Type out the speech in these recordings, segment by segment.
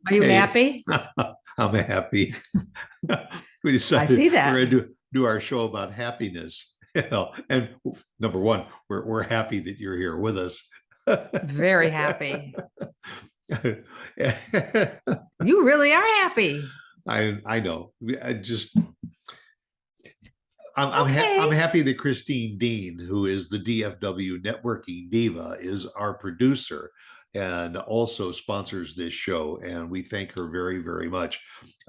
Are you Hey, happy? I'm happy. We I see decided we're that. going to do our show about happiness. And number one, we're happy that you're here with us. Very happy. You really are happy. I know. I just I'm Okay. happy that Christine Dean, who is the DFW networking diva, is our producer and also sponsors this show. And we thank her very, very much.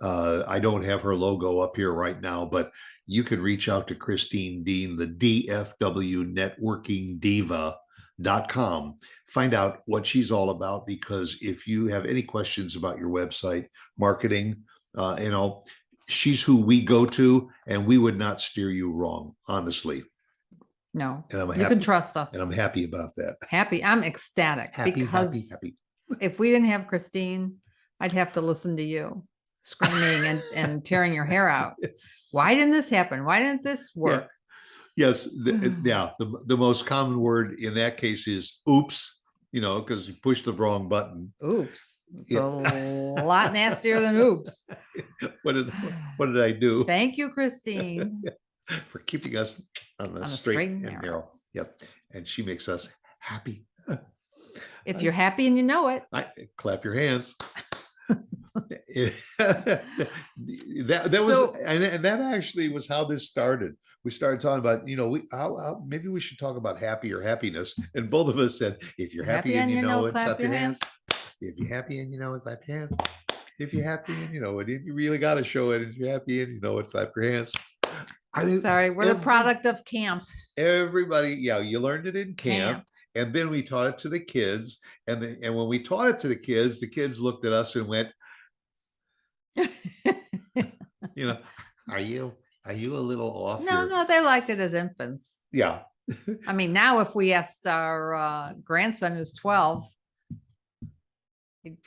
I don't have her logo up here right now, but you can reach out to Christine Dean, the DFW networking diva.com. Find out what she's all about, because if you have any questions about your website marketing, she's who we go to, and we would not steer you wrong, honestly. No, And I'm you happy, can trust us. and I'm happy about that. Happy. I'm ecstatic because if we didn't have Christine, I'd have to listen to you screaming and tearing your hair out. Why didn't this happen? Why didn't this work? Yeah. Yes. The most common word in that case is oops, because you pushed the wrong button. Oops. It's a lot nastier than oops. What did I do? Thank you, Christine. For keeping us on the straight and narrow. Yep. And she makes us happy. If you're happy and you know it. Clap your hands. that was and that actually was how this started. We started talking about, maybe we should talk about happy or happiness. And both of us said, if you're happy and you know it, clap your hands. If you're happy and you know it, clap your hands. If you're happy and you know it, you really got to show it. If you're happy and you know it, clap your hands. Sorry, we're the product of camp. Everybody, you learned it in camp. And then we taught it to the kids. And when we taught it to the kids looked at us and went, are you a little off? No, they liked it as infants. Yeah. I mean, now if we asked our grandson who's 12,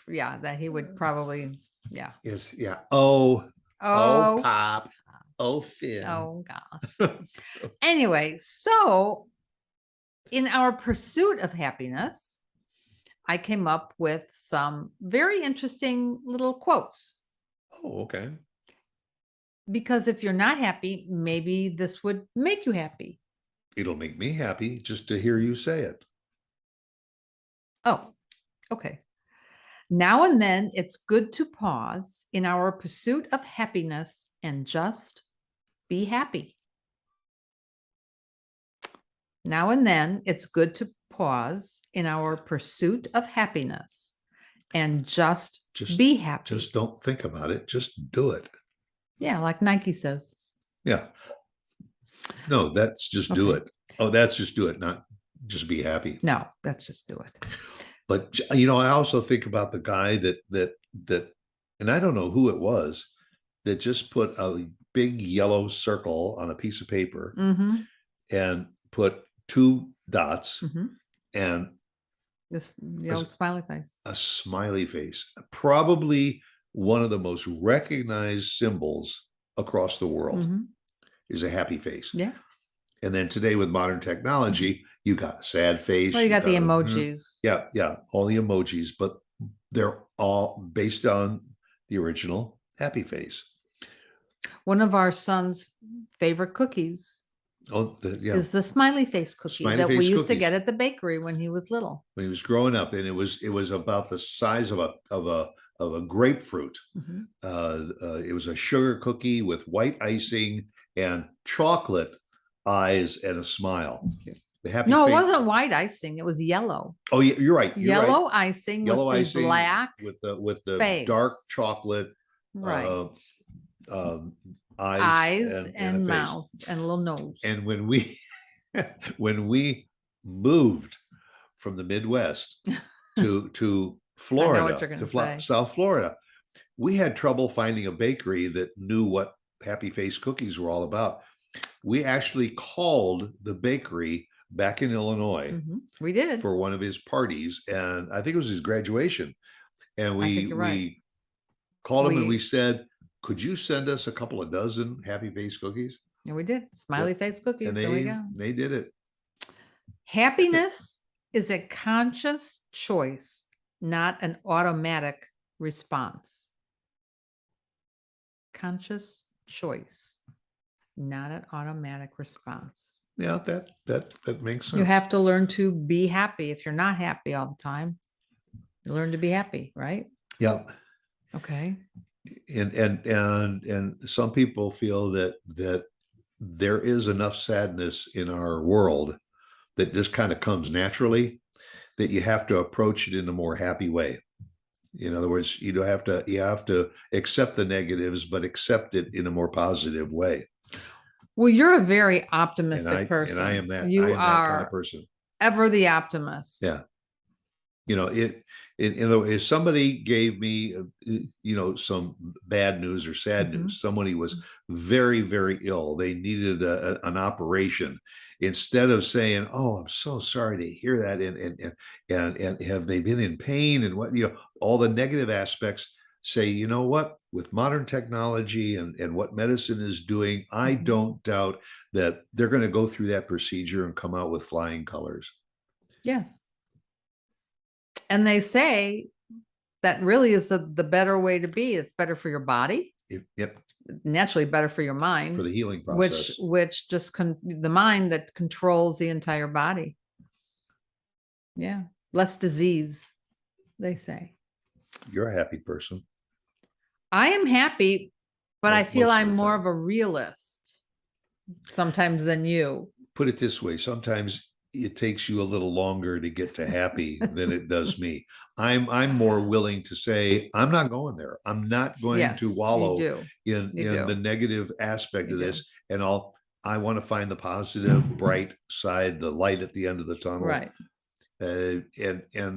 that he would probably, Yes, yeah. Oh, Pop. Oh, Finn. Oh, gosh. Anyway, so in our pursuit of happiness, I came up with some very interesting little quotes. Oh, okay. Because if you're not happy, maybe this would make you happy. It'll make me happy just to hear you say it. Oh, okay. Now and then, it's good to pause in our pursuit of happiness and just be happy. Now and then, it's good to pause in our pursuit of happiness and just be happy. Just don't think about it. Just do it. Yeah, like Nike says. Yeah. No, that's just do it. Oh, that's just do it, not just be happy. No, that's just do it. But I also think about the guy that and I don't know who it was, that just put a big yellow circle on a piece of paper and put 2 dots and this smiley face. A smiley face. Probably one of the most recognized symbols across the world is a happy face. Yeah. And then today with modern technology, you got a sad face. Well, you got the emojis. Yeah, all the emojis, but they're all based on the original happy face. One of our son's favorite cookies is the smiley face cookie that we used to get at the bakery when he was little. When he was growing up, and it was about the size of a grapefruit. It was a sugar cookie with white icing and chocolate eyes and a smile. It wasn't white icing. It was yellow. Oh, yeah, you're right. Yellow icing with the black with the face. Dark chocolate eyes and mouth and a little nose. And when we moved from the Midwest to Florida, South Florida, we had trouble finding a bakery that knew what happy face cookies were all about. We actually called the bakery back in Illinois. We did, for one of his parties, and I think it was his graduation. And we called him and we said, could you send us a couple of dozen happy face cookies? And we did. Smiley face cookies. And there we go. They did it. Happiness is a conscious choice, not an automatic response. Conscious choice, not an automatic response. Yeah, that makes sense. You have to learn to be happy. If you're not happy all the time, you learn to be happy, right? Yeah. Okay. And some people feel that there is enough sadness in our world that just kind of comes naturally, that you have to approach it in a more happy way. In other words, you have to accept the negatives, but accept it in a more positive way. Well, you're a very And optimistic person. I am that. You I am that kind of are person. ever the optimist. Yeah. If somebody gave me, some bad news or sad news, somebody was very, very ill, they needed an operation. Instead of saying, "Oh, I'm so sorry to hear that," and have they been in pain, and what, all the negative aspects, say, you know what, with modern technology and what medicine is doing, I don't doubt that they're going to go through that procedure and come out with flying colors. Yes. And they say that really is the better way to be. It's better for your body. Yep. Naturally better for your mind. For the healing process. Which just the mind that controls the entire body. Yeah. Less disease, they say. You're a happy person. I am happy, but I feel I'm more of a realist sometimes than you. Put it this way, sometimes it takes you a little longer to get to happy than it does me. I'm more willing to say, I'm not going there. I'm not going to wallow in the negative aspect of this. And I want to find the positive, bright side, the light at the end of the tunnel. Right. And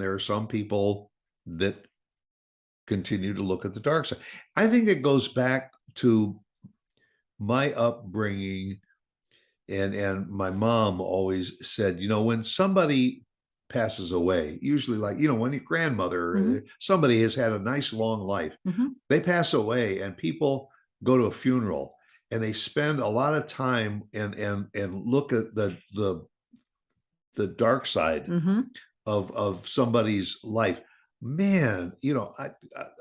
there are some people that continue to look at the dark side. I think it goes back to my upbringing. And my mom always said, when somebody passes away, usually like, when your grandmother, somebody has had a nice long life, they pass away, and people go to a funeral and they spend a lot of time and look at the dark side of somebody's life. Man,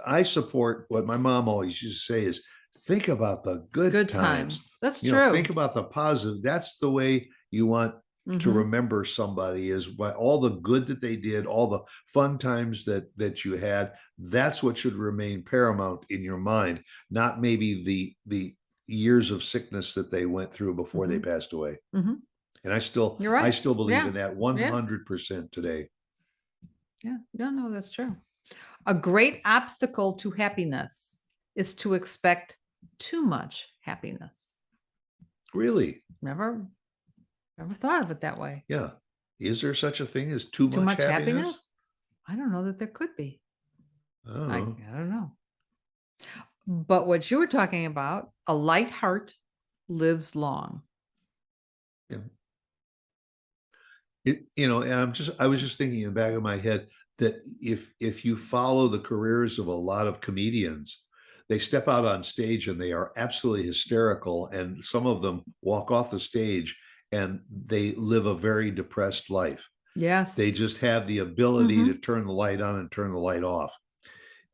I support what my mom always used to say is, think about the good times. That's true. Think about the positive. That's the way you want to remember somebody, is what all the good that they did, all the fun times that you had. That's what should remain paramount in your mind, not maybe the years of sickness that they went through before they passed away. And I still believe in that 100% today. Yeah, no, that's true. A great obstacle to happiness is to expect too much happiness. Really? Never thought of it that way. Yeah. Is there such a thing as too much happiness? I don't know that there could be. I don't know. I don't know. But what you were talking about, a light heart lives long. Yeah. And I was just thinking in the back of my head that if you follow the careers of a lot of comedians, they step out on stage and they are absolutely hysterical, and some of them walk off the stage and they live a very depressed life. Yes. They just have the ability to turn the light on and turn the light off.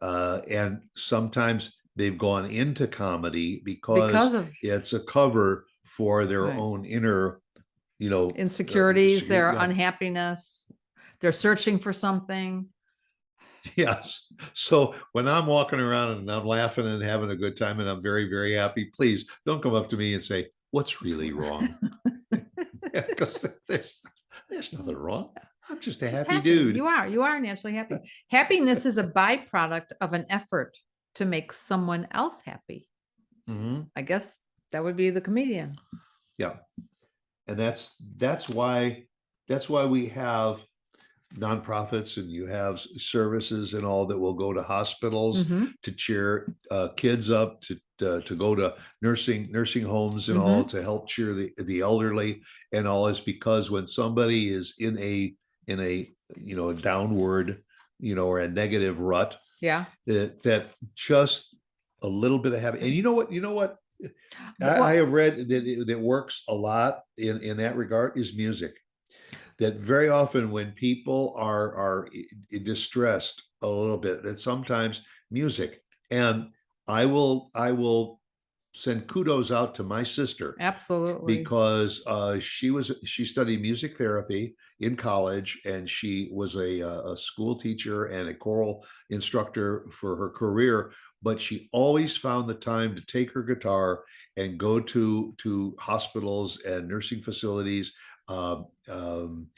And sometimes they've gone into comedy because it's a cover for their own inner, insecurities, their unhappiness. They're searching for something. Yes. So when I'm walking around and I'm laughing and having a good time and I'm very, very happy, please don't come up to me and say, what's really wrong? Because there's nothing wrong. I'm just a happy dude. You are naturally happy. Happiness is a byproduct of an effort to make someone else happy. I guess that would be the comedian. Yeah. And that's why we have nonprofits, and you have services and all that will go to hospitals to cheer kids up, to go to nursing homes and all, to help cheer the elderly and all, is because when somebody is in a downward, or a negative rut, that just a little bit of happiness. And you know what I have read that works a lot in that regard is music. That very often when people are distressed a little bit, that sometimes music. And I will send kudos out to my sister Absolutely. because she studied music therapy in college, and she was a school teacher and a choral instructor for her career. But she always found the time to take her guitar and go to hospitals and nursing facilities, um, um,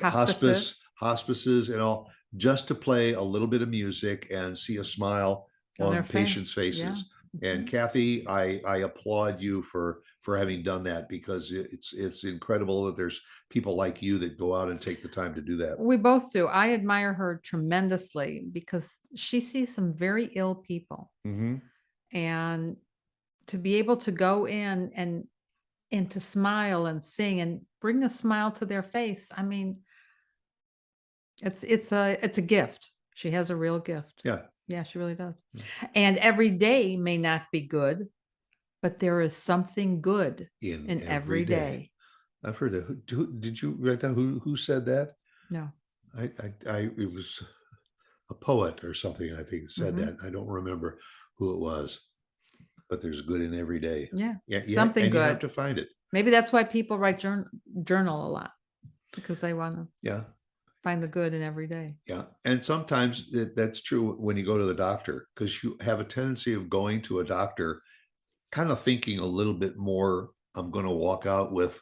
Hospices hospices and all, just to play a little bit of music and see a smile on their on face. patients' Yeah. faces. And Mhm. Kathy, I applaud you for having done that, because it's incredible that there's people like you that go out and take the time to do that. We both do. I admire her tremendously because she sees some very ill people, Mhm. and to be able to go in and to smile and sing and bring a smile to their face. I mean, it's a gift. She has a real gift. Yeah. Yeah, she really does. And every day may not be good, but there is something good in every day. I've heard that. Did you write down who said that? No. It was a poet or something, I think, said Mhm. that. I don't remember who it was, but there's good in every day. Yeah. Yeah, Something and you have good. to find it. Maybe that's why people write journal a lot, because they want to Yeah, find the good in every day. yeah. And sometimes that's true when you go to the doctor, because you have a tendency of going to a doctor kind of thinking a little bit more, I'm going to walk out with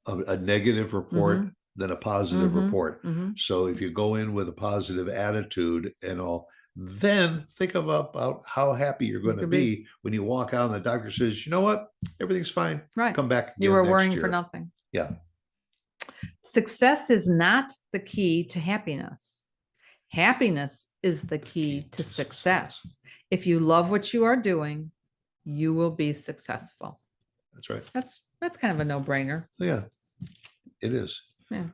a negative report Mhm. than a positive report. Mhm. So if you go in with a positive attitude and all, then think about how happy you're going to could be. be when you walk out and the doctor says, you know what, everything's fine. Right. Come back You again were next worrying for year. nothing. Yeah. Success is not the key to happiness. Happiness is the key to success. If you love what you are doing, you will be successful. That's right. That's kind of a no-brainer. Yeah, it is. Yeah.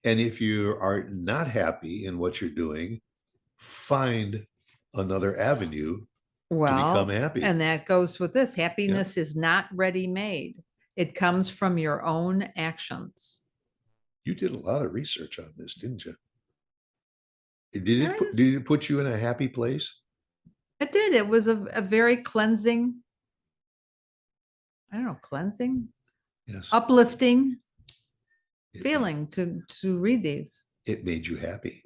And if you are not happy in what you're doing, find another avenue to become happy. And that goes with this. Happiness is not ready-made. It comes from your own actions. You did a lot of research on this, didn't you? Did it put you in a happy place? It did. It was a very cleansing, I don't know, cleansing, Yes. uplifting It- feeling to read these. It made you happy.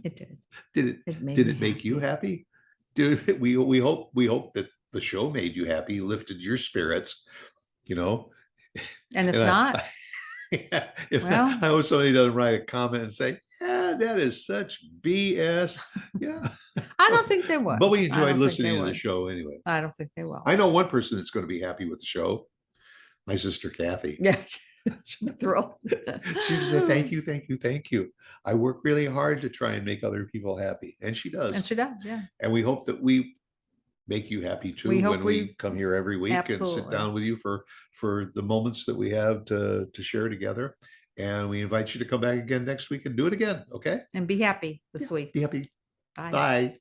It did. Did It made did me it make you happy? Dude, we hope that the show made you happy, lifted your spirits, you know. And if And not, if well, I hope somebody doesn't write a comment and say, yeah, that is such BS. Yeah. I don't think they would. But we I enjoyed don't think listening they to the would. show anyway. I don't think they will. I know one person that's going to be happy with the show. My sister Kathy. Yeah. She'll be thrilled. She just said, thank you, thank you, thank you. I work really hard to try and make other people happy. And she does. And she does, yeah. And we hope that we make you happy too, We hope when we- we come here every week and sit Absolutely. down with you for the moments that we have to share together. And we invite you to come back again next week and do it again. Okay. And be happy this week. Be happy. Bye. Bye.